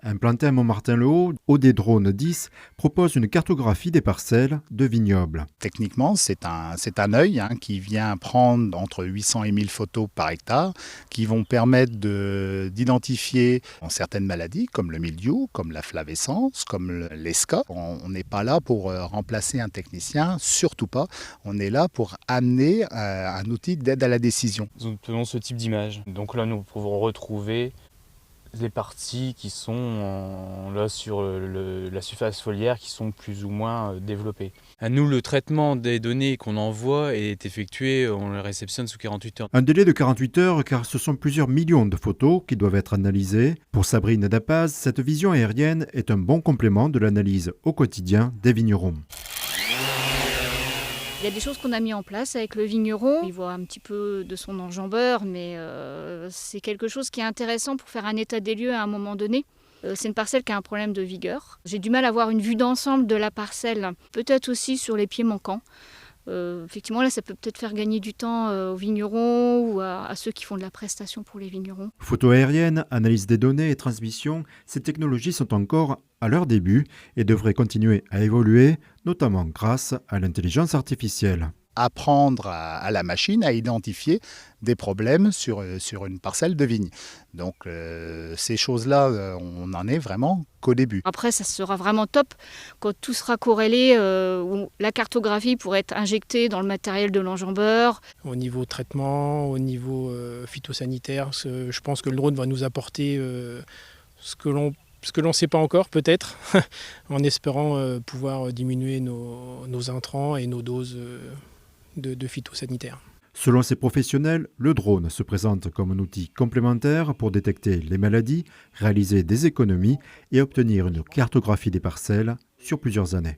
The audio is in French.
Implanté à Montmartin-le-Haut, OD-Drone 10 propose une cartographie des parcelles de vignobles. Techniquement, c'est un œil qui vient prendre entre 800 et 1000 photos par hectare, qui vont permettre d'identifier certaines maladies, comme le mildiou, comme la flavescence, comme l'esca. On n'est pas là pour remplacer un technicien, surtout pas. On est là pour amener un outil d'aide à la décision. Nous obtenons ce type d'image. Donc là, nous pouvons retrouver les parties qui sont là sur la surface foliaire qui sont plus ou moins développées. À nous, le traitement des données qu'on envoie est effectué, on les réceptionne sous 48 heures. Un délai de 48 heures car ce sont plusieurs millions de photos qui doivent être analysées. Pour Sabrine Dapaz, cette vision aérienne est un bon complément de l'analyse au quotidien des vignerons. Il y a des choses qu'on a mis en place avec le vigneron. Il voit un petit peu de son enjambeur, mais c'est quelque chose qui est intéressant pour faire un état des lieux à un moment donné. C'est une parcelle qui a un problème de vigueur. J'ai du mal à avoir une vue d'ensemble de la parcelle, peut-être aussi sur les pieds manquants. Effectivement, là, ça peut peut-être faire gagner du temps aux vignerons ou à ceux qui font de la prestation pour les vignerons. Photo aérienne, analyse des données et transmission, ces technologies sont encore à leur début et devraient continuer à évoluer, notamment grâce à l'intelligence artificielle. Apprendre à la machine à identifier des problèmes sur une parcelle de vigne. Donc ces choses-là, on n'en est vraiment qu'au début. Après, ça sera vraiment top quand tout sera corrélé, où la cartographie pourrait être injectée dans le matériel de l'enjambeur. Au niveau traitement, au niveau phytosanitaire, je pense que le drone va nous apporter ce que l'on ne sait pas encore peut-être, en espérant pouvoir diminuer nos intrants et nos doses de phytosanitaire. Selon ces professionnels, le drone se présente comme un outil complémentaire pour détecter les maladies, réaliser des économies et obtenir une cartographie des parcelles sur plusieurs années.